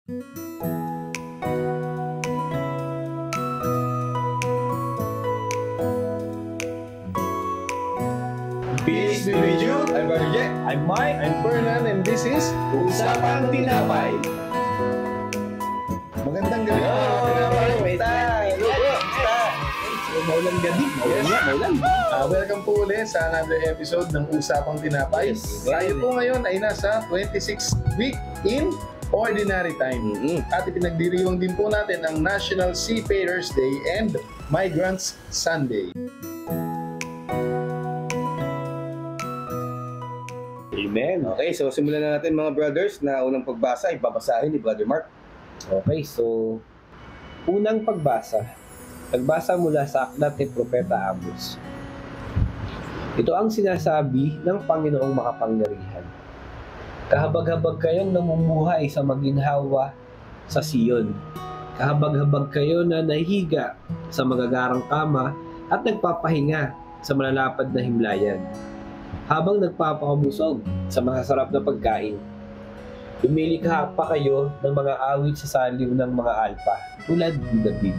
Peace be with you. I'm Barje. I'm Mike. I'm Fernan, and this is Usapang Tinapay. Magandang gabi. Maulang gabi. Maulan. Welcome po ulit sa another episode ng Usapang Tinapay. Yes. Tayo po ngayon ay nasa 26th week in Ordinary Time. At ipinagdiriwang din po natin ang National Seafarers Day and Migrants Sunday. Amen. Okay, so simulan na natin mga brothers na unang pagbasa ay babasahin ni Brother Mark. Okay, so unang pagbasa mula sa aklat ni Propeta Amos. Ito ang sinasabi ng Panginoong makapangyarihan. Kahabag-habag kayong namumuhay sa maginhawa sa Siyon. Kahabag-habag kayo na nahihiga sa magagarang kama at nagpapahinga sa malalapad na himlayan. Habang nagpapakabusog sa masasarap na pagkain. Lumilikha pa kayo ng mga awit sa saliw ng mga alpa tulad ni David.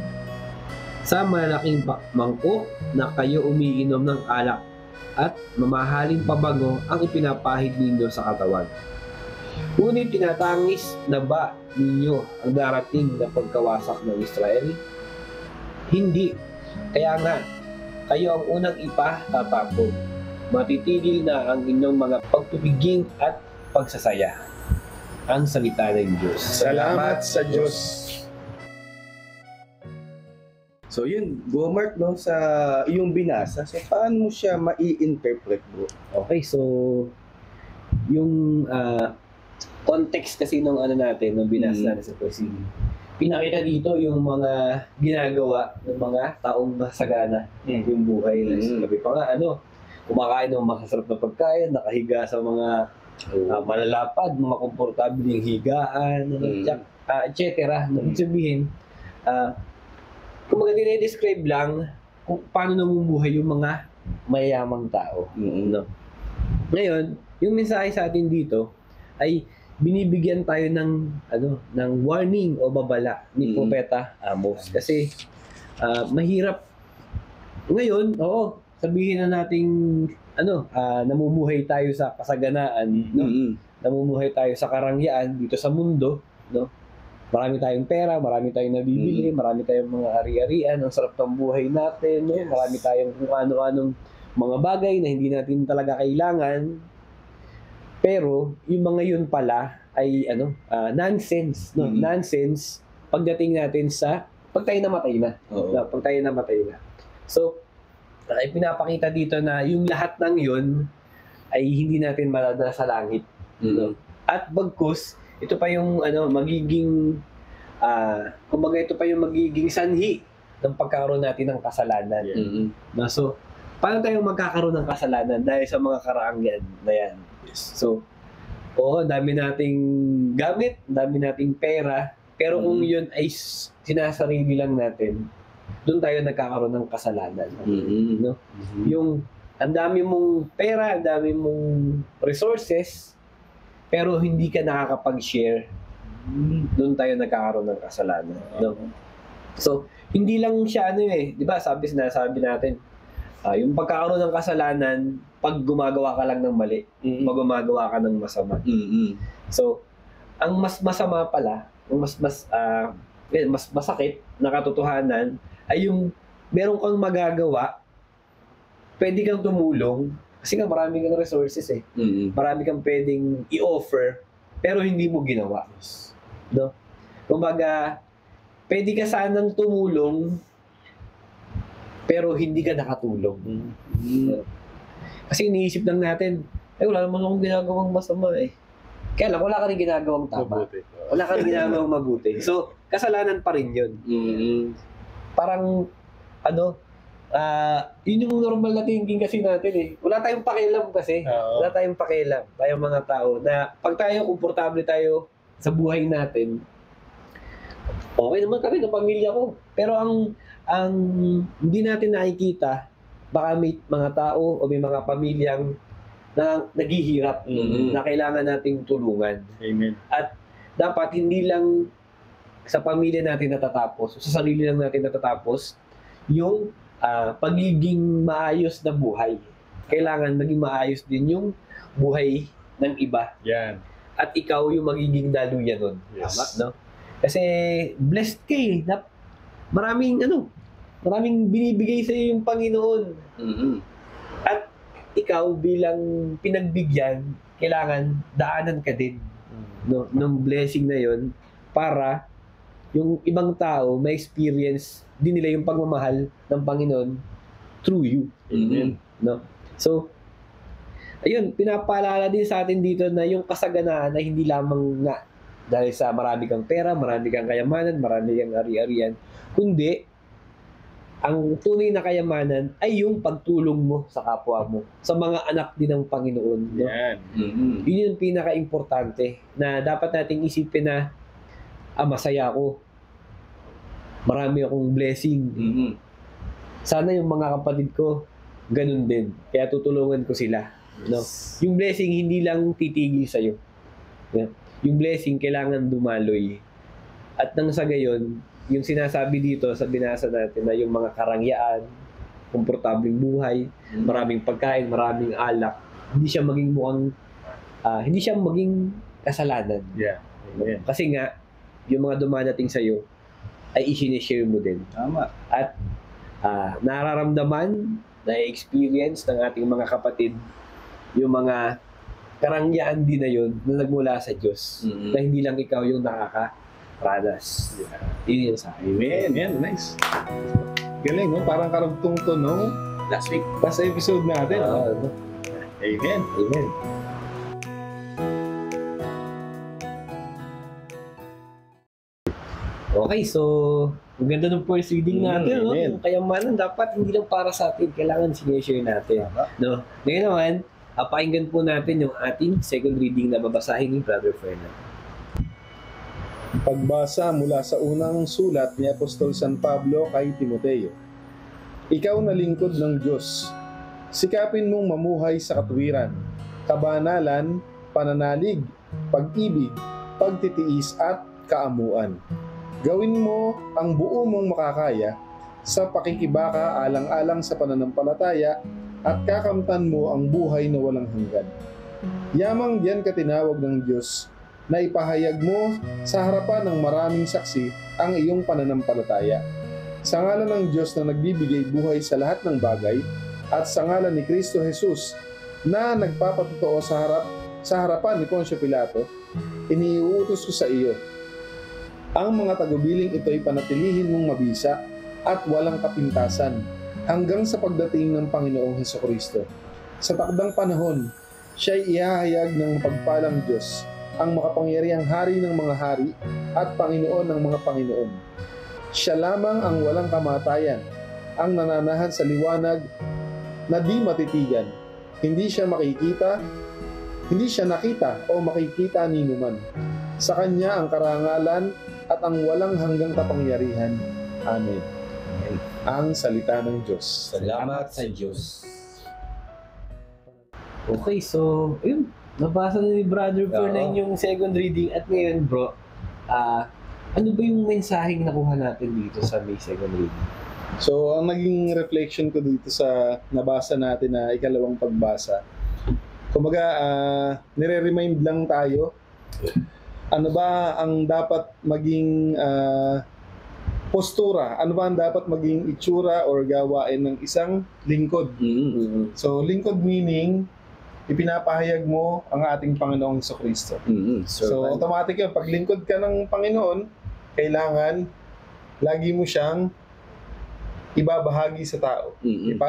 Sa malalaking mangkok na kayo umiinom ng alak at mamahaling pabango ang ipinapahid ninyo sa katawan. Ngunit tinatangis na ba ninyo ang darating na pagkawasak ng Israel? Hindi. Kaya nga, kayo ang unang ipatatapon. Matitigil na ang inyong mga pagpipiging at pagsasaya. Ang salita ng Diyos. Salamat sa Diyos. So yun, Bro Mark, no, sa iyong binasa, so paano mo siya mai-interpret, bro? Okay, so yung context kasi nung natin, nung binasa natin sa Poesy, pinakita dito yung mga ginagawa ng mga taong masagana yung buhay. Sabi pa nga, kumakain ng masasarap na pagkain, nakahiga sa mga malalapad, mga komportabling higaan, etc. Ibig sabihin, kumbaga dinedescribe lang kung paano namumuhay yung mga mayayamang tao. No? Ngayon, yung mensahe sa atin dito ay binibigyan tayo ng warning o babala ni Propeta Amos. Kasi mahirap ngayon, sabihin na nating namumuhay tayo sa kasaganaan, no? Namumuhay tayo sa karangyaan dito sa mundo, no? Marami tayong pera, marami tayong nabibili, marami tayong mga ari-arian, ang sarap ng buhay natin, no? Marami tayong kung ano-anong mga bagay na hindi natin talaga kailangan. Pero yung mga yun pala ay nonsense, no? Nonsense pagdating natin sa pag tayo namatay na. Pag tayo namatay na. So, ay pinapakita dito na yung lahat ng yun ay hindi natin maladala sa langit. No? At bagkus, ito pa yung magiging kumbaga ito pa yung magiging sanhi ng pagkakaroon natin ng kasalanan. No? So, paano tayo magkakaroon ng kasalanan dahil sa mga karaangyan na yan? So, dami nating gamit, dami nating pera, pero kung yun ay sinasarili lang natin, doon tayo nagkakaroon ng kasalanan. No? Yung ang dami mong pera, ang dami mong resources, pero hindi ka nakakapag-share, doon tayo nagkakaroon ng kasalanan. No? So, hindi lang siya di ba? Sinasabi natin, yung pagkakaroon ng kasalanan, pag gumagawa ka lang ng mali, pag gumagawa ka ng masama. So, ang mas masama pala, ang mas masakit na katotohanan, ay yung meron kang magagawa, pwede kang tumulong, kasi nga marami kang resources Marami kang pwedeng i-offer, pero hindi mo ginawa. No? Kumbaga, pwede ka sanang tumulong, pero hindi ka nakatulong. Kasi iniisip lang natin, wala naman akong ginagawang masama Kaya lang, wala ka rin ginagawang tama. Wala ka rin ginagawang mabuti. So, kasalanan pa rin yun. Parang, yun yung normal na thinking kasi natin Wala tayong pakialam kasi. Wala tayong pakialam. Tayong mga tao na pag tayo, komportable tayo sa buhay natin, okay naman kami ng pamilya ko. Pero ang hindi natin nakikita, baka may mga tao o may mga pamilyang na naghihirap na kailangan nating tulungan. Amen. At dapat hindi lang sa pamilya natin natatapos, sa sarili lang natin natatapos, yung pagiging maayos na buhay. Kailangan maging maayos din yung buhay ng iba. Yan. At ikaw yung magiging daluyan nun. Yes. Tama, no? Kasi blessed ka eh. Maraming binibigay sa iyo yung Panginoon. At ikaw bilang pinagbigyan, kailangan daanan ka din no, ng blessing na yon para yung ibang tao may experience din nila yung pagmamahal ng Panginoon through you. No? So, ayun, pinapaalala din sa atin dito na yung kasaganaan na hindi lamang nga dahil sa marami kang pera, marami kang kayamanan, marami kang ari-arian, kundi ang tunay na kayamanan ay yung pagtulong mo sa kapwa mo, sa mga anak din ng Panginoon. No? Yan. Yun yung pinaka-importante na dapat nating isipin na masaya ako. Marami akong blessing. Sana yung mga kapatid ko, ganun din. Kaya tutulungan ko sila. No? Yung blessing hindi lang titigil sa'yo. Yeah. Yung blessing kailangan dumaloy. At nang sa gayon, yung sinasabi dito sa binasa natin na yung mga karangyaan, komportableng buhay, maraming pagkain, maraming alak, hindi siya maging kasalanan. Yeah. Amen. Kasi nga, yung mga dumadating sa'yo, ay isinishare mo din. Tama. At nararamdaman, na-experience ng ating mga kapatid, yung mga karangyaan din na yun na nagmula sa Diyos. Na hindi lang ikaw yung nakakaranas. Yun yung sa akin. Amen. Yan, nice. Galing, no? Parang karugtong to, no? Last week. Last episode natin, no? Amen. Amen. Okay, so ang ganda ng first reading natin, no? Amen. Yung kayamanan dapat hindi lang para sa atin, kailangan sinishare natin. No? Ngayon naman, pakinggan po natin yung ating second reading na babasahin ni Brother Fernand. Pagbasa mula sa unang sulat ni Apostol San Pablo kay Timoteo. Ikaw na lingkod ng Diyos, sikapin mong mamuhay sa katuwiran, kabanalan, pananalig, pag-ibig, pagtitiis at kaamuan. Gawin mo ang buo mong makakaya sa pakikibaka alang-alang sa pananampalataya at kakamtan mo ang buhay na walang hanggan. Yamang diyan ka tinawag ng Diyos na ipahayag mo sa harapan ng maraming saksi ang iyong pananampalataya. Sa ngalan ng Diyos na nagbibigay buhay sa lahat ng bagay at sa ngalan ni Kristo Jesus na nagpapatotoo sa harapan ni Poncio Pilato, iniuutos ko sa iyo. Ang mga tagubiling ito'y panatilihin mong mabisa at walang kapintasan hanggang sa pagdating ng Panginoong Hesukristo. Sa takdang panahon, siya'y ihahayag ng pagpalang Diyos, ang makapangyarihang hari ng mga hari at Panginoon ng mga Panginoon. Siya lamang ang walang kamatayan, ang nananahan sa liwanag na di matitigan. Hindi siya nakita o makikita ni numan. Sa Kanya ang karangalan at ang walang hanggang kapangyarihan. Amen. Ang salita ng Diyos. Salamat sa Diyos. Okay, so, yun. Nabasa na ni Brother Fernand yung second reading. At ngayon, bro, ano ba yung mensaheng nakuha natin dito sa may second reading? So, ang naging reflection ko dito sa nabasa natin na ikalawang pagbasa, kumbaga, nire-remind lang tayo, ano ba ang dapat maging postura, ano ba ang dapat maging itsura or gawain ng isang lingkod. So, lingkod meaning, ipinapahayag mo ang ating Panginoong Jesucristo. So, automatic yun. Pag lingkod ka ng Panginoon, kailangan lagi mo siyang ibabahagi sa tao.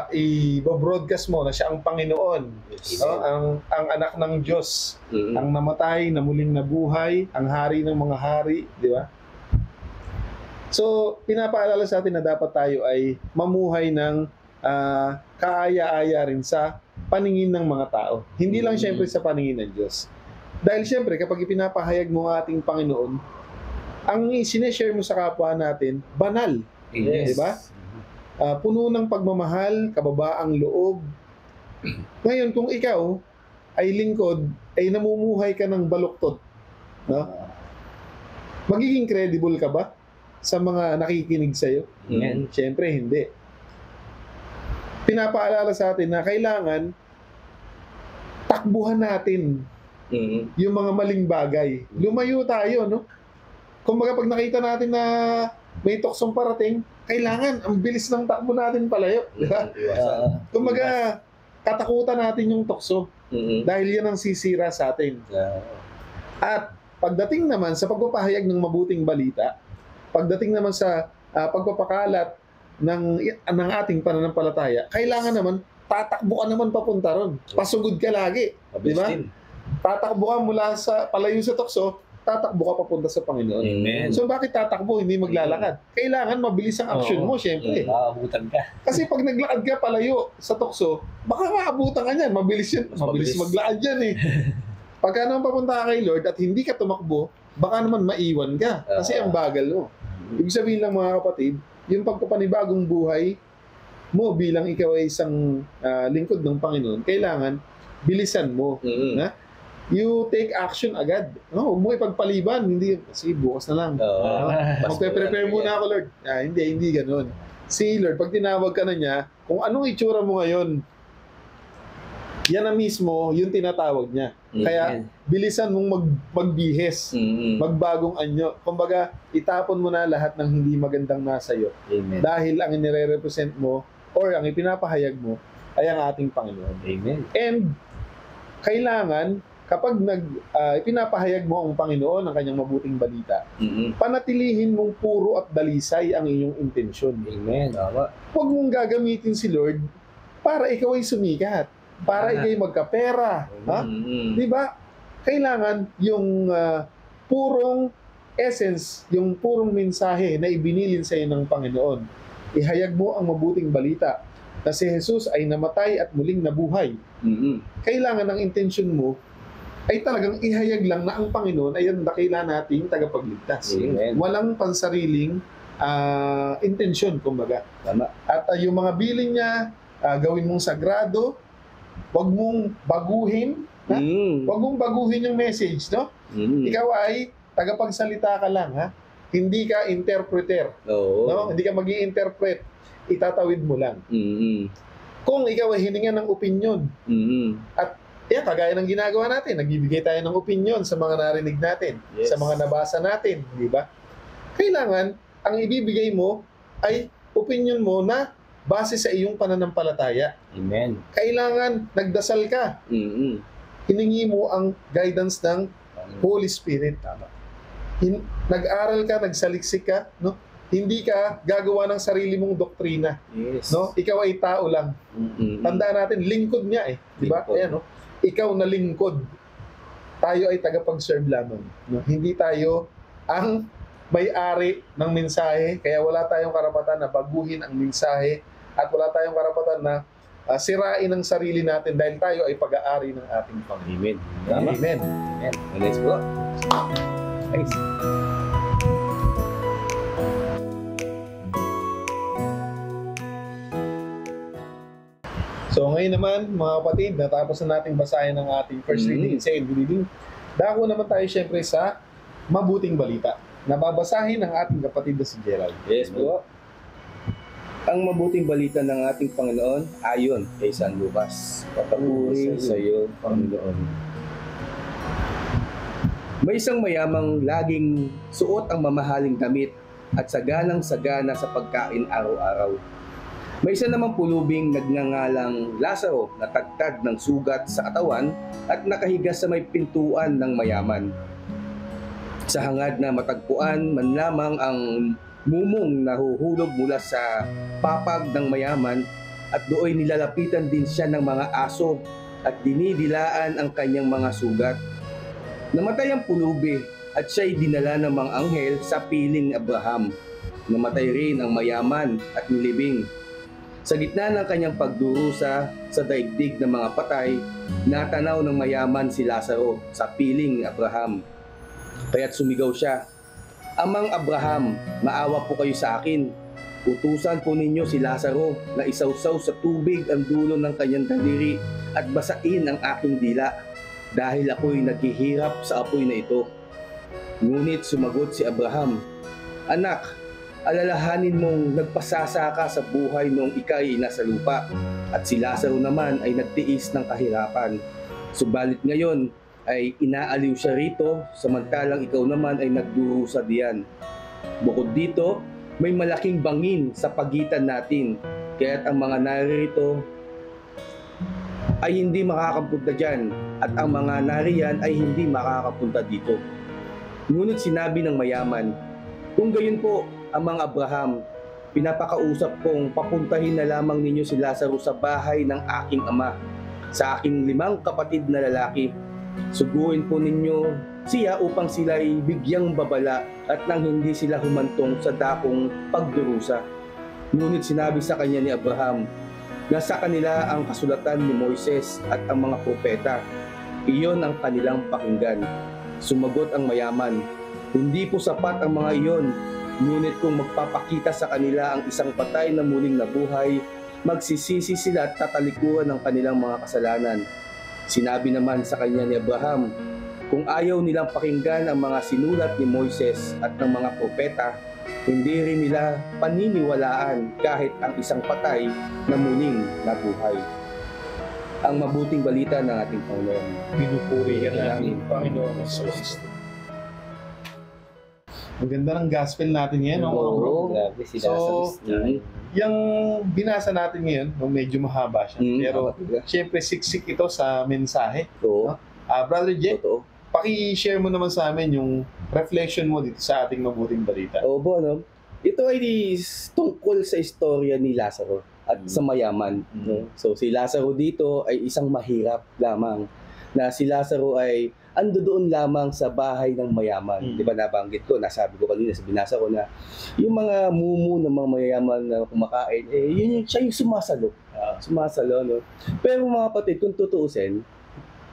I-broadcast mo na siya ang Panginoon. Ang anak ng Diyos. Ang namatay, na muling nabuhay, ang hari ng mga hari. Di ba? So, pinapaalala sa atin na dapat tayo ay mamuhay ng kaaya-aya rin sa paningin ng mga tao. Hindi lang siyempre sa paningin ng Diyos. Dahil siyempre, kapag ipinapahayag mo ang ating Panginoon, ang sineshare mo sa kapwa natin, banal. Yes. Diba? Puno ng pagmamahal, kababaang loob. Ngayon, kung ikaw ay lingkod, ay namumuhay ka ng baluktot. No? Magiging credible ka ba sa mga nakikinig sa'yo? Amen. Siyempre, hindi. Pinapaalala sa atin na kailangan takbuhan natin yung mga maling bagay. Lumayo tayo, no? Kumbaga pag nakita natin na may tuksong parating, kailangan ang bilis ng takbo natin palayo. Di ba? Kumbaga, katakutan natin yung tukso dahil yan ang sisira sa atin. At pagdating naman sa pagpapahayag ng mabuting balita, pagdating naman sa pagpapakalat ng ating pananampalataya, kailangan naman tatakbo ka naman papunta ron. Pasugod ka lagi. Di ba? Tatakbo ka mula sa palayo sa tukso, tatakbo ka papunta sa Panginoon. Amen. So bakit tatakbo, hindi maglalakad? Kailangan mabilis ang action mo, syempre. Maabutan ka. Kasi pag naglakad ka palayo sa tukso, baka maabutan ka niyan. Mabilis yan. Mabilis maglakad yan eh. Pagka naman papunta ka kay Lord at hindi ka tumakbo, baka naman maiwan ka. Kasi ang bagal mo. Ibig sabihin lang mga kapatid, yung pagpapanibagong buhay mo bilang ikaw ay isang lingkod ng Panginoon, kailangan bilisan mo. Na? You take action agad. No, huwag mo ipagpaliban. Hindi, sige, bukas na lang. Magpe-prepare muna ako, Lord. Hindi ganun. Si Lord, pag tinawag ka na niya, kung anong itsura mo ngayon, yan na mismo yung tinatawag niya. Kaya, bilisan mong magbihes. Magbagong anyo. Kumbaga, itapon mo na lahat ng hindi magandang nasa iyo. Dahil ang nire-represent mo or ang ipinapahayag mo ay ang ating Panginoon. Amen. And, kailangan, kapag ipinapahayag mo ang Panginoon ang kanyang mabuting balita, panatilihin mong puro at dalisay ang iyong intensyon. Amen. Huwag mong gagamitin si Lord para ikaw ay sumikat, para ikaw ay magkapera. Di ba? Kailangan yung purong essence, yung purong mensahe na ibinilin sa iyo ng Panginoon. Ihayag mo ang mabuting balita na si Jesus ay namatay at muling nabuhay. Kailangan ang intensyon mo ay talagang ihayag lang na ang Panginoon ay ang dakila nating tagapagligtas. Amen. Walang pansariling intensyon, kumbaga. Tama. At yung mga bilin niya, gawin mong sagrado, wag mong baguhin, wag mong baguhin yung message, no? Ikaw ay tagapagsalita ka lang, ha? Hindi ka interpreter. No? Hindi ka mag-i-interpret. Itatawid mo lang. Kung ikaw ay hininga ng opinyon, at kagaya ng ginagawa natin, nagbibigay tayo ng opinyon sa mga narinig natin, sa mga nabasa natin, di ba? Kailangan, ang ibibigay mo ay opinyon mo na base sa iyong pananampalataya. Amen. Kailangan, nagdasal ka. Hiningi mo ang guidance ng Holy Spirit. Nag-aral ka, nagsaliksik ka, no? Hindi ka gagawa ng sarili mong doktrina. No? Ikaw ay tao lang. Tandaan natin, lingkod niya eh. Di ba? Ayan, no? Ikaw na lingkod. Tayo ay tagapag-serve lamang. No? Hindi tayo ang may-ari ng mensahe, kaya wala tayong karapatan na baguhin ang mensahe at wala tayong karapatan na sirain ang sarili natin dahil tayo ay pag-aari ng ating Panginoon. Amen. Amen. Amen. Let's go. Thanks. So ngayon naman, mga kapatid, natapos na nating basahin ang ating first reading and second reading. Dako naman tayo syempre sa mabuting balita. Nababasahin ng ating kapatid na si Gerald. Yes, bro. Ang mabuting balita ng ating Panginoon ayon kay San Lucas. Papuri sa iyo, Panginoon. May isang mayamang laging suot ang mamahaling damit at saganang-sagana sa pagkain araw-araw. May isa namang pulubing nagngangalang Lazaro na tagtad ng sugat sa katawan at nakahiga sa may pintuan ng mayaman. Sa hangad na matagpuan man lamang ang mumong nahuhulog mula sa papag ng mayaman at doon nilalapitan din siya ng mga aso at dinidilaan ang kanyang mga sugat. Namatay ang pulubi at siya'y dinala ng mga anghel sa piling ni Abraham. Namatay rin ang mayaman at nilibing. Sa gitna ng kanyang pagdurusa sa daigdig ng mga patay, natanaw ng mayaman si Lazaro sa piling ni Abraham. Kaya't sumigaw siya, "Amang Abraham, maawa po kayo sa akin. Utusan po ninyo si Lazaro na isawsaw sa tubig ang dulo ng kanyang daliri at basain ang aking dila dahil ako'y naghihirap sa apoy na ito." Ngunit sumagot si Abraham, "Anak, alalahanin mong nagpasasa ka sa buhay noong ika'y nasa lupa, at si Lazaro naman ay nagtiis ng kahirapan. Subalit ngayon ay inaaliw siya rito, samantalang ikaw naman ay nagdurusa diyan. Bukod dito, may malaking bangin sa pagitan natin, kaya't ang mga naririto ay hindi makakapunta dyan, at ang mga nariyan ay hindi makakapunta dito." Ngunit sinabi ng mayaman, "Kung gayon po, Amang Abraham, pinapakausap kong papuntahin na lamang ninyo si Lazaro sa bahay ng aking ama, sa aking 5 kapatid na lalaki. Suguin po ninyo siya upang sila ay bigyang babala at nang hindi sila humantong sa dakong pagdurusa." Ngunit sinabi sa kanya ni Abraham, "Nasa kanila ang kasulatan ni Moises at ang mga propeta. Iyon ang kanilang pakinggan." Sumagot ang mayaman, "Hindi po sapat ang mga iyon. Ngunit kung magpapakita sa kanila ang isang patay na muling nabuhay, magsisisi sila at tatalikuran ng kanilang mga kasalanan." Sinabi naman sa kanya ni Abraham, "Kung ayaw nilang pakinggan ang mga sinulat ni Moises at ng mga propeta, hindi rin nila paniniwalaan kahit ang isang patay na muling nabuhay." Ang mabuting balita ng ating Panginoon. Pinupuri ka namin, Amen. Panginoon Kristo. Ang ganda ng gospel natin ngayon. no? Oo. Grabe si So, Lazarus. Yung binasa natin ngayon, medyo mahaba siya. Pero, syempre, siksik ito sa mensahe. Oo. Brother Jay, Totoo. paki-share mo naman sa amin yung reflection mo dito sa ating mabuting balita. Opo, no? Ito ay tungkol sa istorya ni Lazaro at sa mayaman. No? So si Lazaro dito ay isang mahirap lamang, na si Lazaro ay ando doon lamang sa bahay ng mayaman. Di ba nabanggit ko, nasabi ko kanina, binasa ko na yung mga mumu ng mga mayaman na kumakain, siya yung sumasalo. Sumasalo, no? Pero mga kapatid, kung tutuusin,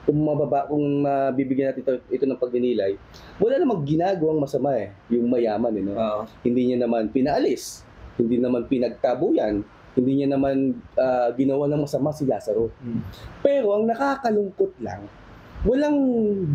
kung mabibigyan natin ito ng pagninilay, wala namang ginagawang masama yung mayaman, no? Hindi niya naman pinaalis, hindi naman pinagtabuyan, hindi niya naman ginawa ng masama si Lazaro. Pero ang nakakalungkot lang, walang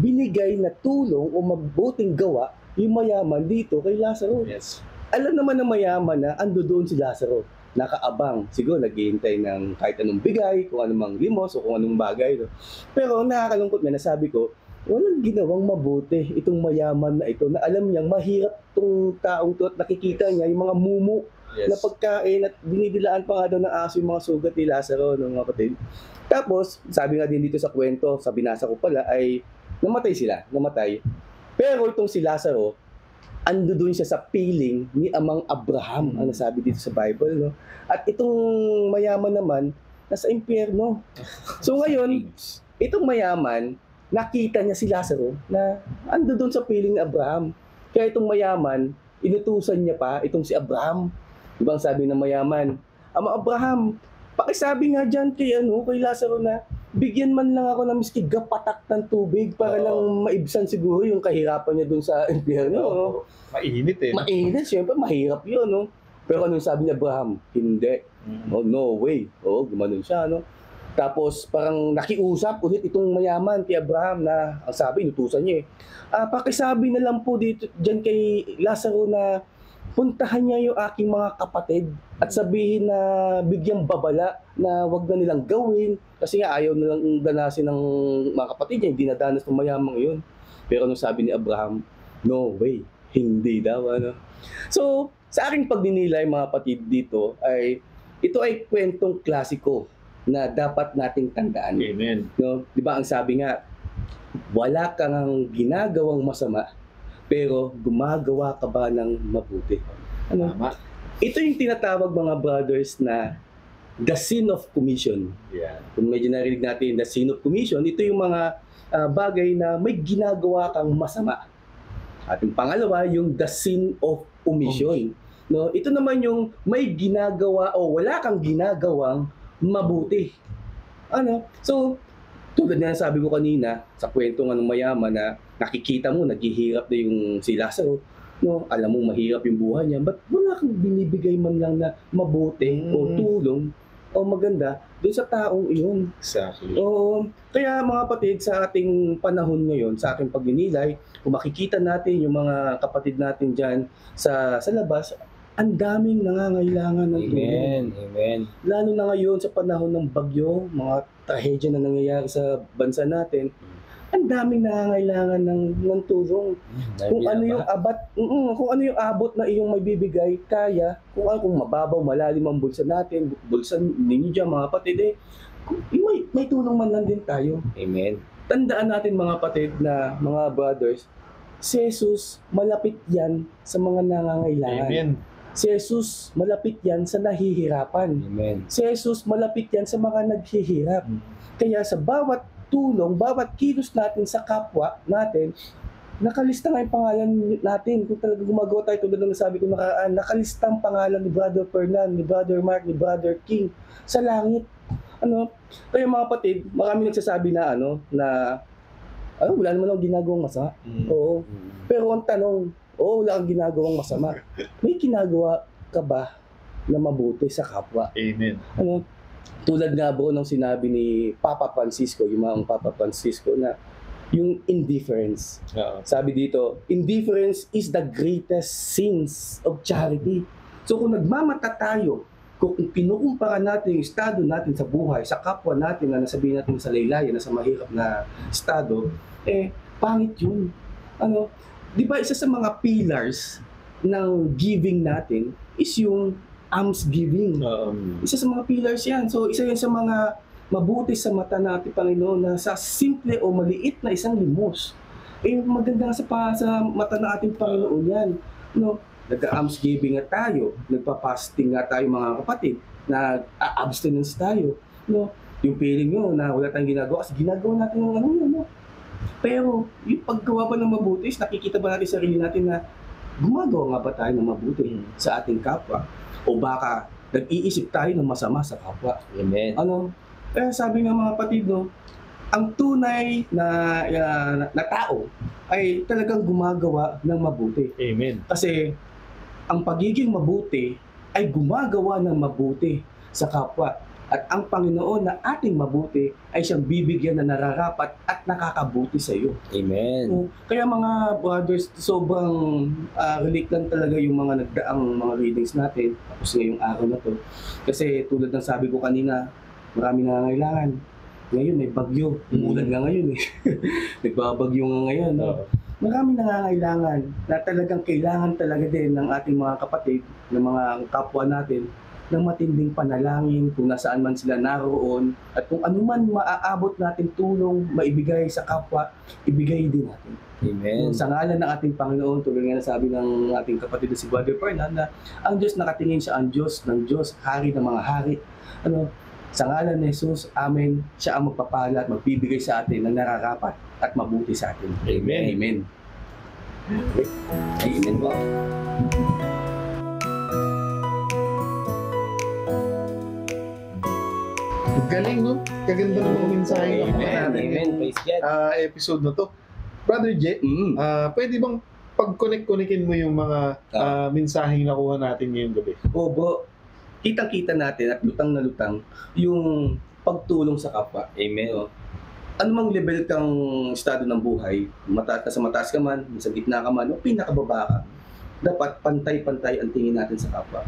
binigay na tulong o mabuting gawa yung mayaman dito kay Lazaro. Yes. Alam naman ng mayaman na ando doon si Lazaro, nakaabang, siguro naghihintay ng kahit anong bigay, kung anong limos o kung anong bagay. No? Pero ang nakakalungkot nga, nasabi ko, walang ginawang mabuti itong mayaman na ito, na alam niyang mahirap itong taong to at nakikita niya yung mga mumu na pagkain at dinidilaan pa nga daw ng aso yung mga sugat ni Lazaro, no, mga kapatid. Tapos, sabi nga din dito sa kwento, sa binasa ko pala, ay namatay sila, namatay. Pero itong si Lazaro, ando doon siya sa piling ni Amang Abraham, ang nasabi dito sa Bible, no? At itong mayaman naman, nasa impyerno. So ngayon, itong mayaman, nakita niya si Lazaro na ando doon sa piling ni Abraham. Kaya itong mayaman, inutusan niya pa itong si Abraham. Ibang sabi ng mayaman, "Ama Abraham, pakisabi nga dyan kay Lazaro na bigyan man lang ako ng miski gapatak ng tubig para lang maibsan siguro yung kahirapan niya dun sa impyerno." Mainit Mainit, siyempre mahirap yun, no? Pero anong sabi ni Abraham? Hindi. No way. Gumanon siya, no? Tapos parang nakiusap ulit itong mayaman kay Abraham na, ang sabi, inutusan niya pakisabi na lang po dito dyan kay Lazaro na puntahan niya yung aking mga kapatid at sabihin na bigyang babala na wag na nilang gawin kasi nga ayaw nilang danasin ng mga kapatid niya, hindi nadanas ng mayamang yun. Pero anong sabi ni Abraham? No way, hindi daw. So, sa aking pagninilay mga kapatid dito ay ito ay kwentong klasiko na dapat nating tandaan. Amen. No? 'Di ba ang sabi nga, wala kang ginagawang masama pero gumagawa ka ba ng mabuti? Tama. Ito yung tinatawag mga brothers na the sin of commission. Yeah. Kung medyo narinig natin the sin of commission, ito yung mga bagay na may ginagawa kang masama. At yung pangalawa, yung the sin of omission. No, ito naman yung may ginagawa o wala kang ginagawang mabuti. So, tulad na sabi ko kanina sa kwento ng mayaman na nakikita mo naghihirap na yung si Lazaro, no, alam mo mahirap yung buhay niya, but wala kang binibigay man lang na mabuti o tulong o maganda doon sa taong iyon. Exactly. Oo. Kaya mga kapatid, sa ating panahon ngayon, sa ating pagninilay, kung makikita natin yung mga kapatid natin dyan sa labas, ang daming nangangailangan ng tulong. Amen. Lalo na ngayon sa panahon ng bagyo, mga trahedya na nangyayari sa bansa natin, ang daming nangangailangan ng tulong. Kung ano yung kung ano yung abot na iyong may bibigay, kaya, kung mababaw, malalim ang bulsa natin, bulsa ninyo dyan mga kapatid, may tulong man lang din tayo. Amen. Tandaan natin mga kapatid na mga brothers, si Jesus malapit yan sa mga nangangailangan. Amen. Si Jesus malapit yan sa nahihirapan. Amen. Si Jesus malapit yan sa mga naghihirap. Kaya sa bawat tulong, bawat kilos natin sa kapwa natin, nakalista nga yung pangalan natin. Kung talaga gumagawa tayo, tulad ng nasabi ko nakaraan, nakalista ang pangalan ni Brother Fernan, ni Brother Mark, ni Brother King sa langit. Kaya mga kapatid, marami nagsasabi na wala naman akong ginagawang masama. Oo. Pero ang tanong, wala kang ginagawang masama. May ginagawa ka ba na mabuti sa kapwa? Amen. Tulad nga bro ng sinabi ni Papa Francisco, yung mga Papa Francisco na yung indifference. Sabi dito, indifference is the greatest sins of charity. So kung nagmamata tayo, kung kinukumpara natin yung estado natin sa buhay, sa kapwa natin na nasabihin natin sa laylayan, na sa mahirap na estado, pangit yun. Di ba isa sa mga pillars ng giving natin is yung almsgiving. Isa sa mga pillars yan. So isa yan sa mga mabuti sa mata natin, Panginoon, na sa simple o maliit na isang limos. Maganda sa mata ng ating Panginoon yan. Nag-almsgiving nga tayo, nagpa-fasting nga tayo mga kapatid, nag-abstinence tayo. Yung feeling nyo na wala tayong ginagawa, kasi ginagawa natin ng Pero yung paggawa ba ng mabuti, nakikita ba natin sarili natin na gumagawa nga ba tayo ng mabuti sa ating kapwa? O baka nag-iisip tayo ng masama sa kapwa? Amen. Kaya sabi nga mga kapatid, ang tunay na tao ay talagang gumagawa ng mabuti. Amen. Kasi ang pagiging mabuti ay gumagawa ng mabuti sa kapwa. At ang Panginoon na ating mabuti ay siyang bibigyan na nararapat at nakakabuti sa iyo. Amen. Kaya mga brothers, sobrang relate lang talaga yung mga nagdaang mga readings natin tapos ngayong araw na to. Kasi tulad ng sabi ko kanina, maraming nangangailangan. Ngayon may bagyo, umulan nga ngayon nagbabagyo nga ngayon. Maraming nangangailangan na talagang kailangan talaga din ng ating mga kapatid, ng mga kapwa natin, ng matinding panalangin kung nasaan man sila naroon at kung ano man maaabot natin tulong maibigay sa kapwa, ibigay din natin. Amen. Sa ngalan ng ating Panginoon, tulad nga sabi ng ating kapatid na si Brother Fernan, na ang Diyos nakatingin siya ang Diyos ng Diyos, hari ng mga hari. Sa ngalan ni Jesus, amen, siya ang magpapala at magbibigay sa atin ng nararapat at mabuti sa atin. Amen. Amen. Amen po. Galing, no? Kaganda ng mga mensahe na Amen. Praise God. episode na to. Brother J, pwede bang pag-connect-connectin mo yung mga mensaheng nakuha natin ngayong gabi? Bro, kitang-kita natin at lutang na lutang yung pagtulong sa kapwa. Amen. Ano mang level kang estado ng buhay, sa mataas ka man, sa gitna ka man, o pinakababa ka, dapat pantay-pantay ang tingin natin sa kapwa.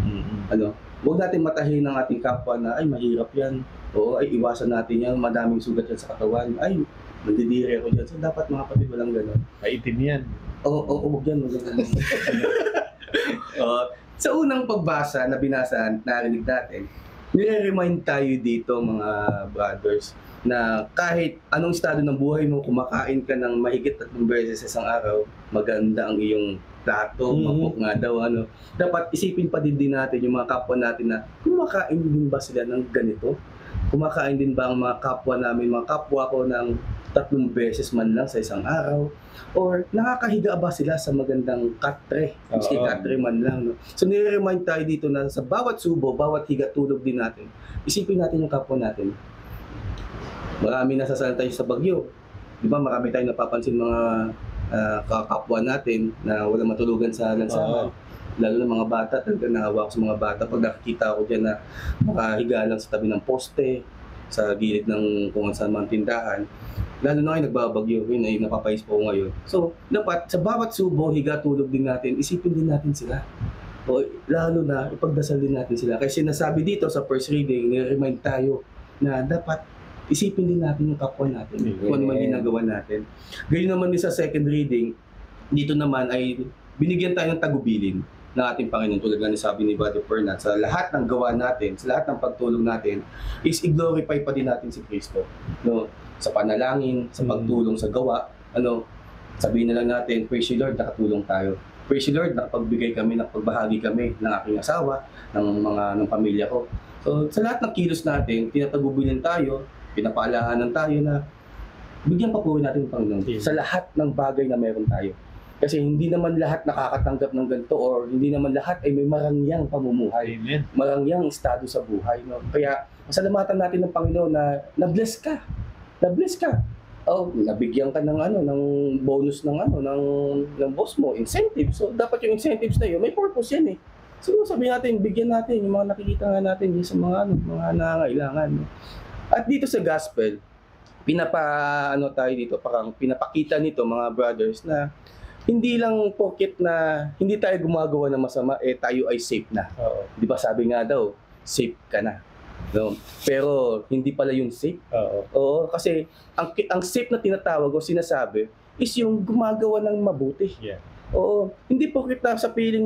Huwag natin matahin ang ating kapwa na, ay, mahirap yan. O, ay, iwasan natin yan. Madaming sugat yan sa katawan. Ay, nandidiri ako dyan. So, dapat mga kapatid, walang gano'n. Maitim yan. Huwag yan. Sa unang pagbasa na binasa, narinig natin, nire-remind tayo dito, mga brothers, na kahit anong estado ng buhay mo, kumakain ka ng mahigit 3 beses sa isang araw, maganda ang iyong plato, mapok nga daw, dapat isipin pa din natin yung mga kapwa natin na kumakain din ba sila ng ganito? Kumakain din ba ang mga kapwa namin, mga kapwa ko ng 3 beses man lang sa isang araw? Or nakakahiga ba sila sa magandang katre? Miski katre man lang. So nire-remind tayo dito na sa bawat subo, bawat higa tulog din natin, isipin natin yung kapwa natin. Marami nasasalanta sa bagyo. Di ba marami tayong napapansin mga kapwa natin na walang matulugan sa lansangan. Lalo na mga bata, talaga naawa ko sa mga bata pag nakikita ko dyan na nakahiga lang sa tabi ng poste, sa gilid ng kung saan man tindahan. Lalo na ngayon nagbabagyo, yun ay napapais po ngayon. So, dapat sa bawat subo, higa, tulog din natin, isipin din natin sila. O, lalo na, ipagdasal din natin sila. Kasi sinasabi dito sa first reading, nire-remind tayo na dapat isipin din natin yung kapwa natin, kung ano man ginagawa natin. Gayun naman din sa second reading, dito naman ay binigyan tayo ng tagubilin ng ating Panginoon. Tulad nga ni sabi ni Brother Fernand, sa lahat ng gawa natin, sa lahat ng pagtulong natin, is i-glorify pa din natin si Kristo. No? Sa panalangin, sa pagtulong sa gawa, sabihin na lang natin, praise you Lord, nakatulong tayo. Praise you Lord, nakapagbigay kami, nakapagbahagi kami ng aking asawa, ng pamilya ko. So, sa lahat ng kilos natin, tinatagubilin tayo, pinapaalahanan tayo na bigyan papuri natin ng Panginoon sa lahat ng bagay na meron tayo. Kasi hindi naman lahat nakakatanggap ng ganito or hindi naman lahat ay may marangyang pamumuhay. Amen. Marangyang estado sa buhay. No? Kaya, salamatan natin ng Panginoon na na-bless ka. Na-bless ka. Nabigyan ka ng ng bonus ng boss mo, incentive. So dapat yung incentives na yun, may purpose yan eh. So sabihin natin, bigyan natin yung mga nakikita nga natin sa mga nangangailangan. No? At dito sa gospel, pinapakita nito mga brothers na hindi lang porket na hindi tayo gumagawa ng masama, tayo ay safe na. Di ba sabi nga daw, safe ka na. No? Pero hindi pala yung safe. Oo, kasi ang safe na tinatawag o sinasabi is yung gumagawa ng mabuti. Yeah. Oo, hindi porket na sa feeling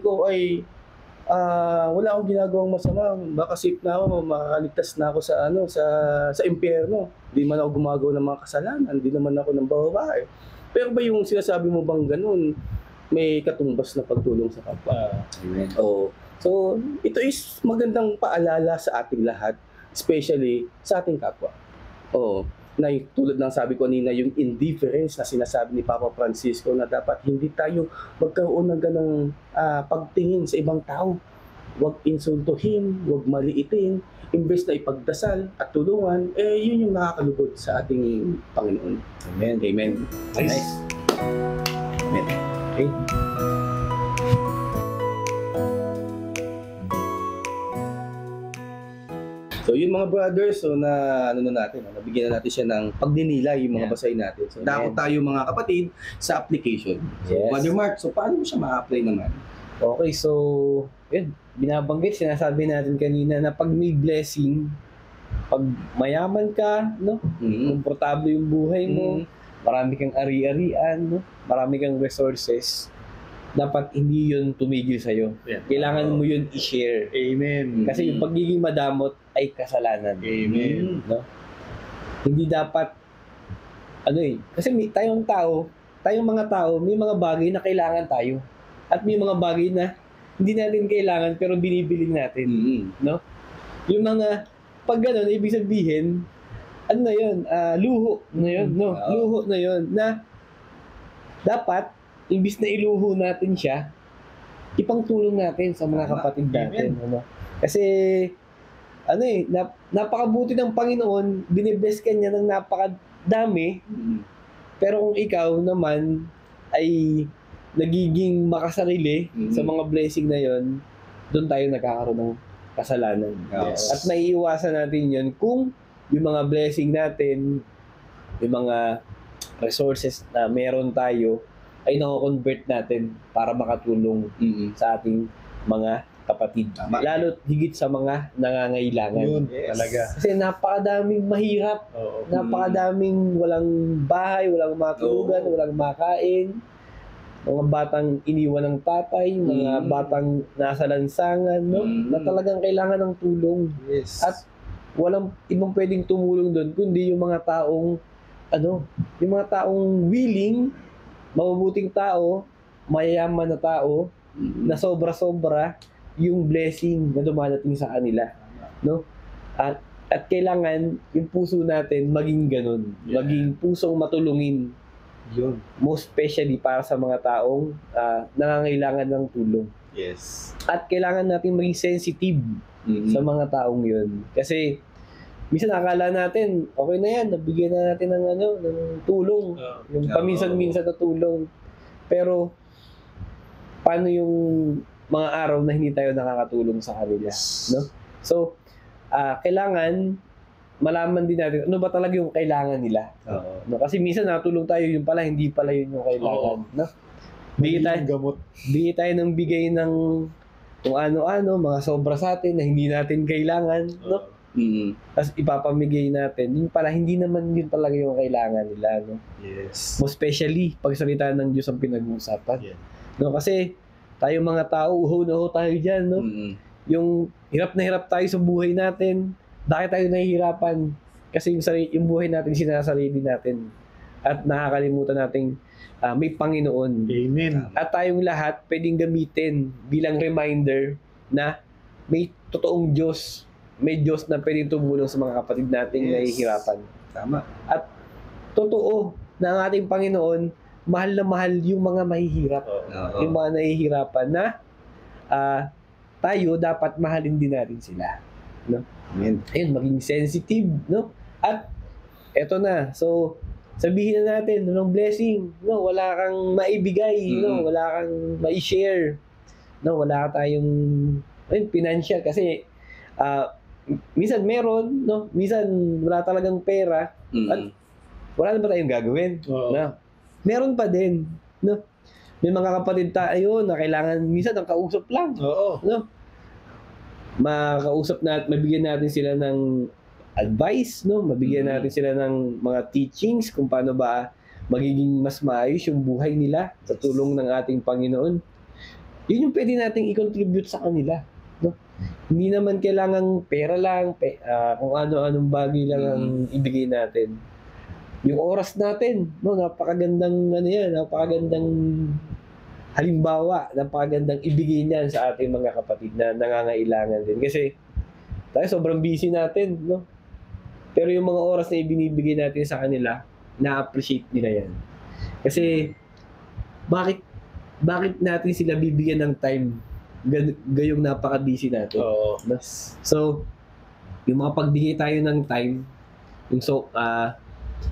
ko ay wala akong ginagawang masama, baka safe na ako, makakaligtas na ako sa impyerno. Hindi man ako gumagawa ng mga kasalanan, hindi naman ako ng babae. Pero ba yung sinasabi mo bang ganun, may katumbas na pagtulong sa kapwa? Amen. Oo. So, ito is magandang paalala sa ating lahat, especially sa ating kapwa. Oo. Na tulad ng sabi ko kanina, yung indifference na sinasabi ni Papa Francisco na dapat hindi tayo magkaroon ng ganong pagtingin sa ibang tao. Huwag insultuhin, huwag maliitin, imbes na ipagdasal at tulungan, yun yung nakakalugod sa ating Panginoon. Amen. Amen. Nice. Amen. Okay. So yun mga brothers, so nabigyan na natin siya ng pagdinilay yung mga basahin natin. So dapat tayo mga kapatid sa application. So, Yes. Brother Mark, so paano mo siya ma-apply naman? Okay, so yun, binabanggit, sinasabi natin kanina na pag may blessing, pag mayaman ka, no? Komportable yung buhay mo, marami kang ari-arian, no? Marami kang resources, dapat hindi yun tumigil sa'yo. Yeah. Kailangan mo yun i-share. Amen. Kasi yung pagiging madamot ay kasalanan. Amen. No? Hindi dapat, kasi tayong mga tao, may mga bagay na kailangan tayo. At may mga bagay na hindi natin kailangan pero binibiling natin. No? Yung mga, pag gano'n, ibig sabihin, luho na yun, no? Luho na yun, na dapat, imbis na iluho natin siya, ipangtulong natin sa mga kapatid natin. Kasi, napakabuti ng Panginoon, binibless ka niya ng napakadami, pero kung ikaw naman ay nagiging makasarili sa mga blessing na yon, doon tayo nagkakaroon ng kasalanan. Yes. At maiiwasan natin yon kung yung mga blessing natin, yung mga resources na meron tayo, ay nako-convert natin para makatulong sa ating mga kapatid. Tama. Lalo't higit sa mga nangangailangan. Yun, Yes. talaga. Kasi napakadaming mahirap, Oo. napakadaming walang bahay, walang matulugan, walang makain, mga batang iniwan ng tatay, mga batang nasa lansangan, no? Na talagang kailangan ng tulong. Yes. At walang ibang pwedeng tumulong doon kundi yung mga taong yung mga taong willing, mabubuting tao, mayayaman na tao, na sobra-sobra yung blessing na dumadating sa kanila, no? At kailangan yung puso natin maging ganun, maging pusong matulungin. Yun. Most especially para sa mga taong nangangailangan ng tulong. Yes. At kailangan natin maging sensitive sa mga taong yun. Kasi minsan akala natin, okay na yan, nabigyan na natin ng ng tulong, yung paminsan-minsan na tulong. Pero paano yung mga araw na hindi tayo nakakatulong sa kanila, no? So, kailangan malaman din natin ano ba talaga yung kailangan nila. No? Kasi minsan natulong tayo, yung pala hindi pala yun yung kailangan, no? Bigay tayo ng bigay ng kung ano-ano, mga sobra sa atin na hindi natin kailangan, no? Tapos ipapamigay natin, yun pala hindi naman yun talaga yung kailangan nila, no? Yes. Most especially pag salita ng Diyos ang pinag-uusapan. Yeah. No, kasi tayo mga tao, uho na uho tayo diyan, no? Yung hirap na hirap tayo sa buhay natin. Bakit tayo nahihirapan? Kasi yung buhay natin sinasarili natin. At nakakalimutan nating may Panginoon. Amen. At tayong lahat pwedeng gamitin bilang reminder na may totoong Diyos. May Diyos na pwedeng tumulong sa mga kapatid nating nahihirapan. Tama. At totoo na ang ating Panginoon, mahal na mahal yung mga mahihirap. Yung mga nahihirapan na tayo dapat mahalin din natin sila. No? Amen. Ayun, maging sensitive, no? At eto na. So, sabihin na natin, ng blessing, no? Wala kang maibigay, no? Wala kang mai-share. No, wala tayong financial kasi minsan meron, no? Minsan wala talagang pera. At wala na ba tayong gagawin? No? Meron pa din, no? May mga kapatid tayo na kailangan minsan ng kausap lang. No? Makausap natin, mabigyan natin sila ng advice, no? Mabigyan natin sila ng mga teachings kung paano ba magiging mas maayos yung buhay nila sa tulong ng ating Panginoon. Yun yung pwede nating i-contribute sa kanila, no? Hindi naman kailangang pera lang, kung ano-anong bagay lang ang ibigay natin. Yung oras natin, no, napakagandang napakagandang halimbawa, napakagandang ibigay niyan sa ating mga kapatid na nangangailangan din. Kasi tayo sobrang busy natin, no? Pero yung mga oras na ibinibigay natin sa kanila, na-appreciate nila yan. Kasi bakit natin sila bibigyan ng time gayong napaka-busy natin? So, yung mga pagbigay tayo ng time,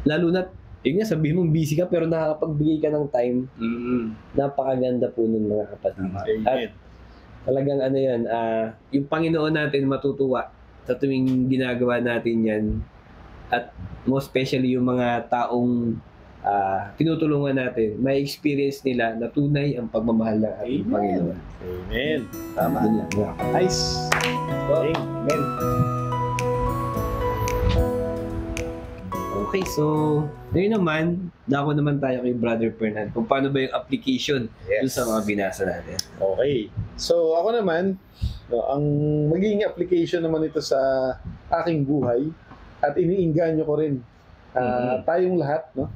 lalo na, yun nga, sabihin mong busy ka pero nakakapagbigay ka ng time, napakaganda po nun mga kapatid. At talagang yung Panginoon natin matutuwa sa tuwing ginagawa natin yan. At most especially yung mga taong tinutulungan natin, may experience nila na tunay ang pagmamahal ng ating Panginoon. Amen. Tama. Yun lang. Nice. Amen. Okay, so ngayon naman, dako naman tayo kay Brother Fernand kung paano ba yung application dun sa mga binasa natin. Okay. So ako naman, no, ang magiging application naman ito sa aking buhay at iniinganyo ko rin tayong lahat, no?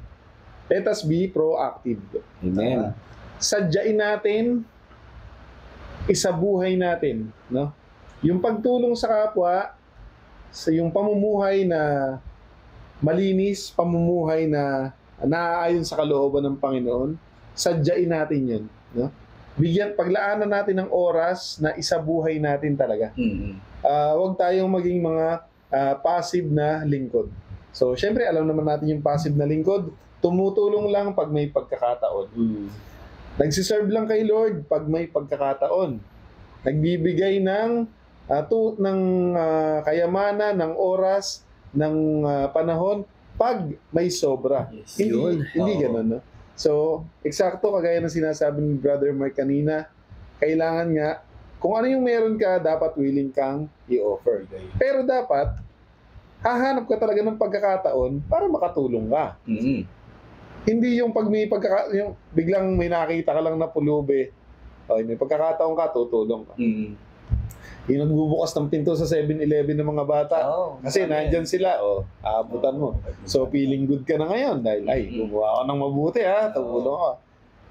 Let us be proactive. Amen. Sadyain natin, isabuhay natin, no? Yung pagtulong sa kapwa, sa yung pamumuhay na malinis, pamumuhay na naaayon sa kalooban ng Panginoon, sadyain natin yun, no? Paglaanan natin ng oras na isabuhay natin talaga. Huwag tayong maging mga passive na lingkod. So, syempre, alam naman natin yung passive na lingkod, tumutulong lang pag may pagkakataon. Nagsiserve lang kay Lord pag may pagkakataon. Nagbibigay ng kayamanan, ng oras, ng panahon pag may sobra. Hindi ganun, no? So, eksakto kagaya ng sinasabi ni Brother Mark kanina, kailangan nga, kung ano yung meron ka, dapat willing kang i-offer. Pero dapat, hahanap ka talaga ng pagkakataon para makatulong ka. Hindi yung pag may yung biglang may nakita ka lang na pulubi, may pagkakataon ka, tutulong ka. Yung nagbubukas ng pinto sa 7-Eleven ng mga bata. Kasi nandyan sila, aabutan mo. So, feeling good ka na ngayon dahil, gumawa ka ng mabuti, tumulong ka.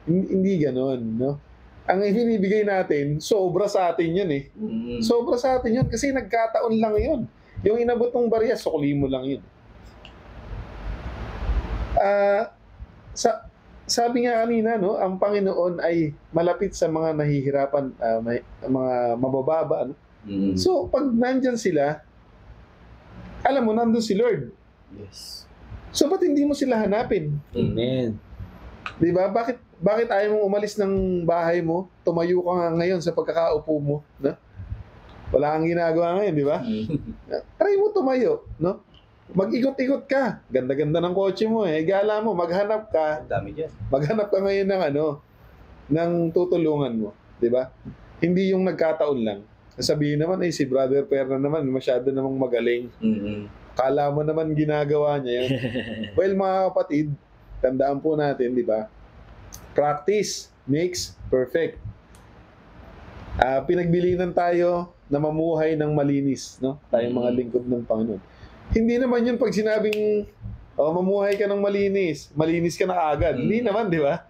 Hindi ganun, no? Ang ibinibigay natin, sobra sa atin yun eh. Sobra sa atin yun kasi nagkataon lang yun. Yung inabot ng barya, sukli mo lang yun. Sabi nga kanina, no, ang Panginoon ay malapit sa mga nahihirapan, mga mabababa. Ano? So, pag nandyan sila, alam mo, nandun si Lord. Yes. So, ba't hindi mo sila hanapin? Amen. Diba? bakit ayaw mong umalis ng bahay mo? Tumayo ka nga ngayon sa pagkakaupo mo, no? Wala kang ginagawa ngayon, di ba? Try mo tumayo, no? Mag-ikot-ikot ka. Ganda-ganda ng kotse mo eh. Gala mo, maghanap ka. Ang dami dyan. Maghanap ka ngayon ng ng tutulungan mo, di ba? Hindi yung nagkataon lang. Sabihin naman, si Brother Perna naman, masyado namang magaling. Kala mo naman ginagawa niya yun. Well, mga kapatid, tandaan po natin, di ba? Practice makes perfect. Pinagbilinan tayo na mamuhay ng malinis, no? Tayong mga lingkod ng Panginoon. Hindi naman yun pag sinabing, mamuhay ka ng malinis, malinis ka na agad. Hindi naman, di ba?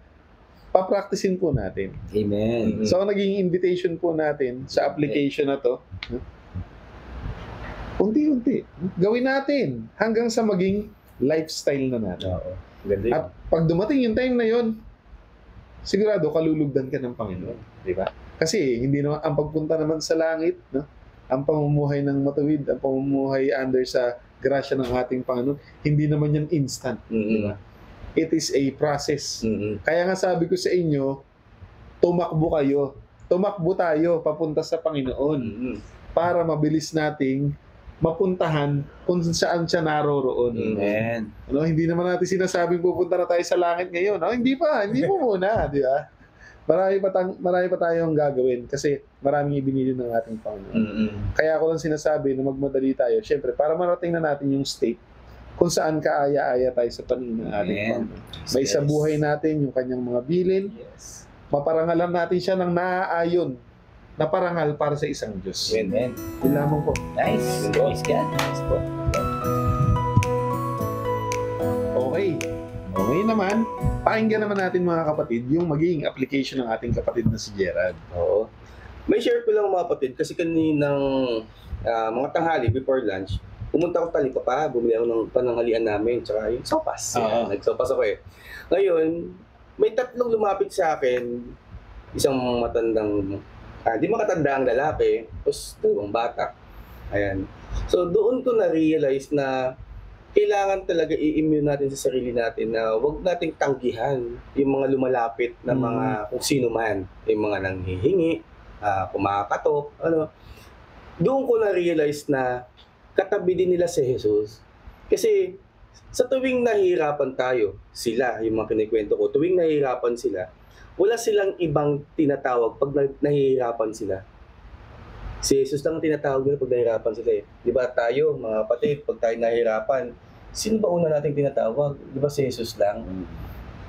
Papracticein po natin. Amen. So, ang naging invitation po natin sa application na to, unti-unti, gawin natin hanggang sa maging lifestyle na natin. Oo. Ganda yun. At pag dumating yung time na yun, sigurado kalulugdan ka ng Panginoon. Di ba? Kasi hindi naman, ang pagpunta naman sa langit, no? Ang pamumuhay ng matuwid, ang pamumuhay under sa grasya ng ating Panginoon, hindi naman yan instant. Di ba? It is a process. Kaya nga sabi ko sa inyo, tumakbo kayo. Tumakbo tayo papunta sa Panginoon para mabilis nating mapuntahan kung saan siya naroroon. Amen. Hindi naman natin sinasabing pupunta na tayo sa langit ngayon. Hindi pa muna, di ba? Marami pa tayong gagawin kasi maraming ibinili ng ating Panginoon. Kaya ako lang sinasabi na magmadali tayo. Siyempre, para marating na natin yung state kung saan kaaya-aya tayo sa paningin ng ating Panginoon. May sa buhay natin yung kanyang mga bilin. Yes. Maparangalan natin siya ng naaayon na parangal para sa isang Diyos. Amen. Yun lamang po. Nice. Praise God. Nice po. Okay. O ngayon naman, pakinggan naman natin mga kapatid yung magiging application ng ating kapatid na si Gerald. Oo. May share ko lang mga kapatid kasi kaninang mga tanghali before lunch, pumunta ako Talipapa, bumili ako ng pananghalian namin, tsaka yung sopas. Nagsopas ako eh. Ngayon, may tatlong lumapit sa akin, isang matandang, di makatanda ang lalaki, tapos dalawang bata. Ayan. So doon ko na-realize na kailangan talaga i-immune natin sa sarili natin na huwag nating tanggihan yung mga lumalapit na mga kung sino man, yung mga nanghihingi, kumakatok, Doon ko na-realize na katabi din nila si Jesus. Kasi sa tuwing nahihirapan tayo, sila, yung mga kinikwento ko, tuwing nahihirapan sila, wala silang ibang tinatawag pag nahihirapan sila. Si Jesus lang ang tinatawag nila pag nahihirapan sila eh. Di ba tayo, mga kapatid, pag tayo nahihirapan, sino ba una nating tinatawag? Di ba si Jesus lang?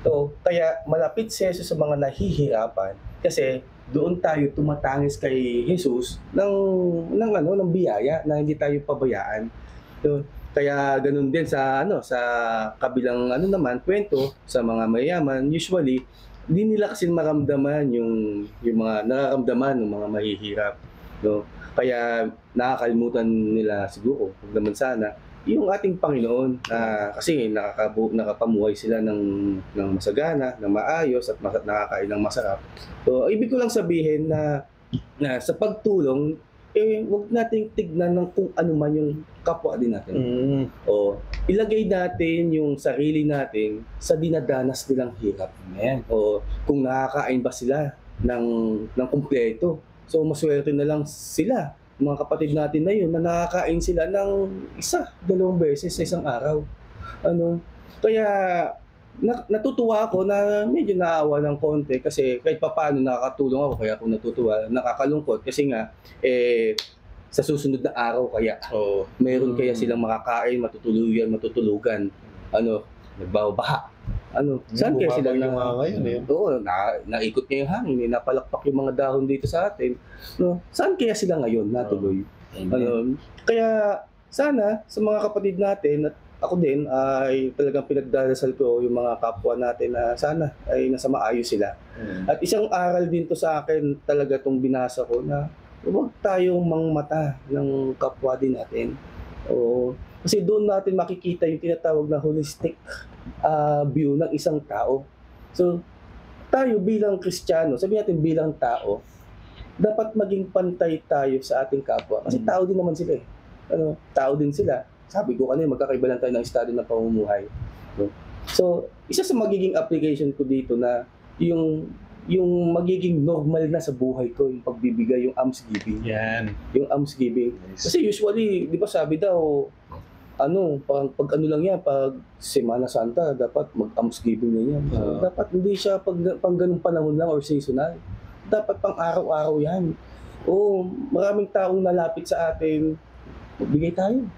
So, kaya malapit si Jesus sa mga nahihirapan kasi doon tayo tumatangis kay Jesus ng biyaya na hindi tayo pabayaan. So, kaya ganun din sa sa kabilang naman kwento sa mga mayayaman, usually hindi nila kasi maramdaman yung mga nararamdaman ng mga mahihirap. No? Kaya nakakalimutan nila siguro, kung naman sana, yung ating Panginoon kasi nakapamuhay sila ng masagana, ng maayos at nakakain ng masarap. So, ibig ko lang sabihin na sa pagtulong, huwag nating tignan ng kung ano man yung kapwa din natin. O ilagay natin yung sarili natin sa dinadanas nilang hirap. Amen. O kung nakakain ba sila ng kumpleto. So maswerte na lang sila, mga kapatid natin na yun, na nakakain sila ng 1-2 beses sa isang araw. Kaya natutuwa ako na medyo naawa ng konti kasi kahit papaano nakakatulong ako, kaya ako natutuwa, nakakalungkot kasi nga sa susunod na araw kaya meron kaya silang makakain, matutulugan, nagbabaha. Saan kaya sila ngayon eh? Oo, naikot niya yung hangin, napalakpak yung mga dahon dito sa atin. Saan kaya sila ngayon natuloy? Kaya sana sa mga kapatid natin at ako din ay talagang pinagdarasal ko yung mga kapwa natin na sana ay nasa maayos sila. At isang aral din to sa akin talaga tong binasa ko na huwag tayong mangmata ng kapwa din natin. Kasi doon natin makikita yung tinatawag na holistic view ng isang tao. So, tayo bilang Kristiyano, sabihin natin bilang tao, dapat maging pantay tayo sa ating kapwa. Kasi tao din naman sila eh. Tao din sila. Sabi ko kanina, magkakaiba lang tayo ng estado ng pamumuhay. So, isa sa magiging application ko dito na yung magiging normal na sa buhay ko, yung pagbibigay, yung almsgiving. Yan. Yung almsgiving. Kasi usually, di ba sabi daw, pag ano lang yan, pag Semana Santa, dapat mag-almsgiving na yan. So, dapat hindi siya pang ganung panahon lang or seasonal. Dapat pang araw-araw yan. Oo, maraming taong nalapit sa atin, magbigay tayo.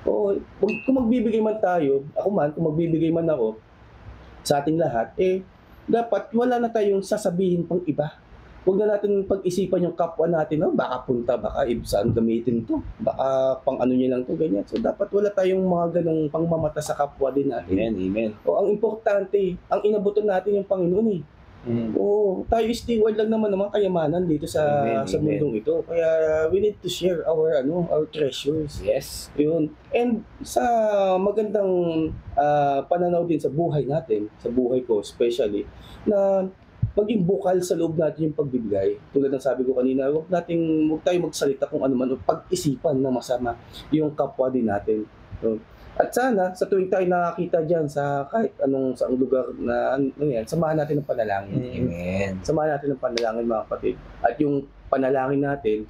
Oo, kung magbibigay man tayo, kung magbibigay man ako, sa ating lahat, dapat wala na tayong sasabihin pang iba. Huwag na natin pag-isipan yung kapwa natin, baka punta, baka saan gamitin to, baka pang ano niya lang to, ganyan. So dapat wala tayong mga ganong pangmamata sa kapwa din natin. Amen. O ang importante, ang inabutan natin yung Panginoon Oo, tayo steward lang naman kayamanan dito sa mundong ito. Kaya we need to share our treasures. Yes. Yun. And sa magandang pananaw din sa buhay natin, sa buhay ko especially, na maging bukal sa loob natin yung pagbibigay. Tulad ng sabi ko kanina, huwag tayo magsalita kung ano man o pag-isipan na masama yung kapwa din natin. So, at sana, sa tuwing tayo nakakita dyan sa kahit anong saang lugar na yan, samahan natin ng panalangin. Amen. Samahan natin ng panalangin, mga kapatid. At yung panalangin natin,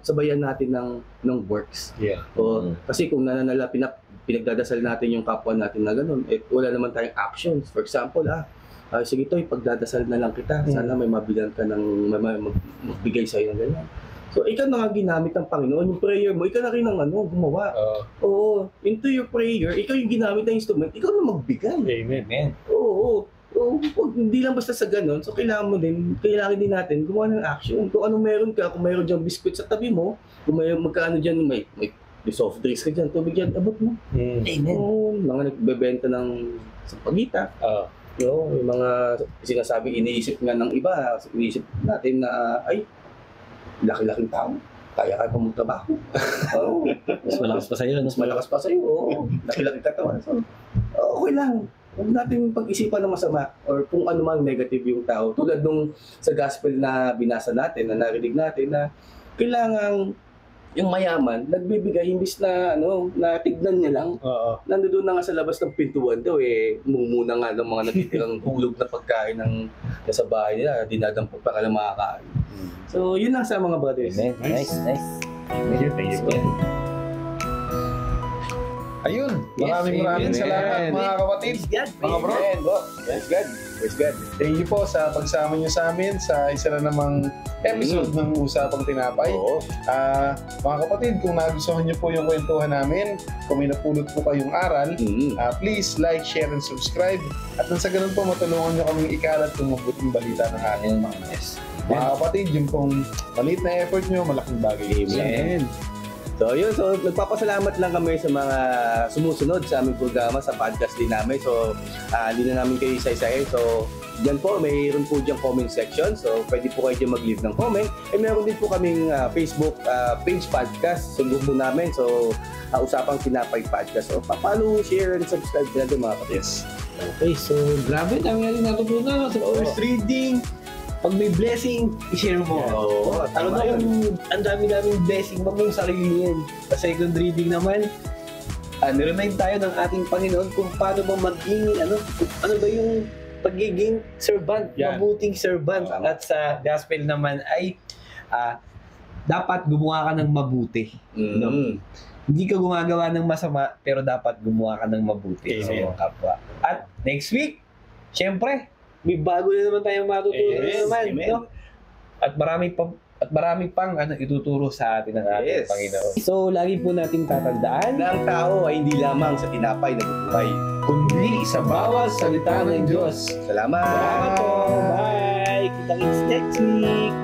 sabayan natin ng works. Yeah. Kasi kung pinagdadasal natin yung kapwa natin na gano'n, wala naman tayong actions. For example, sige to, pagdadasal na lang kita. Sana may mabigyan ka magbigay sa'yo ng ganyan. So, ikaw na nga ginamit ng Panginoon. Yung prayer mo, ikaw na rin ang gumawa. Oo. Into your prayer, ikaw yung ginamit ng instrument, ikaw na magbigay. Amen. Oo. Hindi lang basta sa ganun. So, kailangan din natin gumawa ng action. Kung anong meron ka, kung meron dyan biscuit sa tabi mo, kung may magkaano dyan, may soft drinks ka dyan, tubig dyan, abot mo. Amen. Oo. Mga nagbebenta ng sampagita. Yung mga sinasabi, iniisip nga ng iba, iniisip natin na, laki-laking tao. Kaya pa magtrabaho. Mas malakas pa sa'yo. Mas malakas pa sa'yo. Laki-laki katawan. So, okay lang. Huwag natin pag-isipan ng masama or kung ano man negative yung tao. Tulad nung sa gospel na binasa natin, na narinig natin na kailangan yung mayaman, nagbibigay imbis na na tignan niya lang. Nandoon na nga sa labas ng pintuan daw mumuna nga ng mga natitirang hulog na pagkain nasa bahay nila, dinadampot pa ka lang makakain. So, yun lang sa mga brothers. Amen. Nice. Thank you. Ayun, maraming salamat mga kapatid, mga bro. Praise God. Thank you po sa pagsama niyo sa amin sa isa na namang episode ng Usapang Tinapay. Mga kapatid, kung nagustuhan niyo po yung kwentuhan namin, kung may napulot po kayong aral, please like, share, and subscribe. At nang sa ganun po, matulungan niyo kaming ikalat yung mabuting balita ng ating mga mga kapatid, yung pong maliit na effort niyo, malaking bagay. Amen. So nagpapasalamat lang kami sa mga sumusunod sa aming programa sa podcast din namin. So hindi na namin kayo isa-isahin. So diyan po, mayroon po diyang comment section. So pwede po kayo dyan mag-leave ng comment. Meron din po kaming Facebook page podcast sa grupo namin. So Usapang Tinapay Podcast. So follow, share, and subscribe na din mga kapatid. Okay, so grabe, dami natin natutunan sa first reading. Pag may blessing, i-share mo. Ang dami-daming blessing, wag mong sarilihin. Sa second reading naman, niremind tayo ng ating Panginoon kung paano ba maging, ano ba yung pagiging servant, mabuting servant. At sa gospel naman ay dapat gumawa ka ng mabuti. Hindi ka gumagawa ng masama, pero dapat gumawa ka ng mabuti sa mga kapwa. At next week, syempre, may bago na naman tayong matutunan naman. No? At marami pang ituturo sa atin ng ating Panginoon. So, lagi po natin tatandaan na ang tao ay hindi lamang sa tinapay na bubuhay, kundi sa bawat salita ng Diyos. Salamat! Salamat po! Bye! Kita-kits next week!